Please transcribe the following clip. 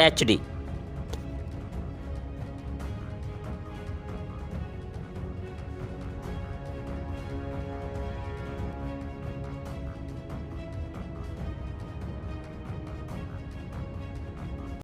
HD۔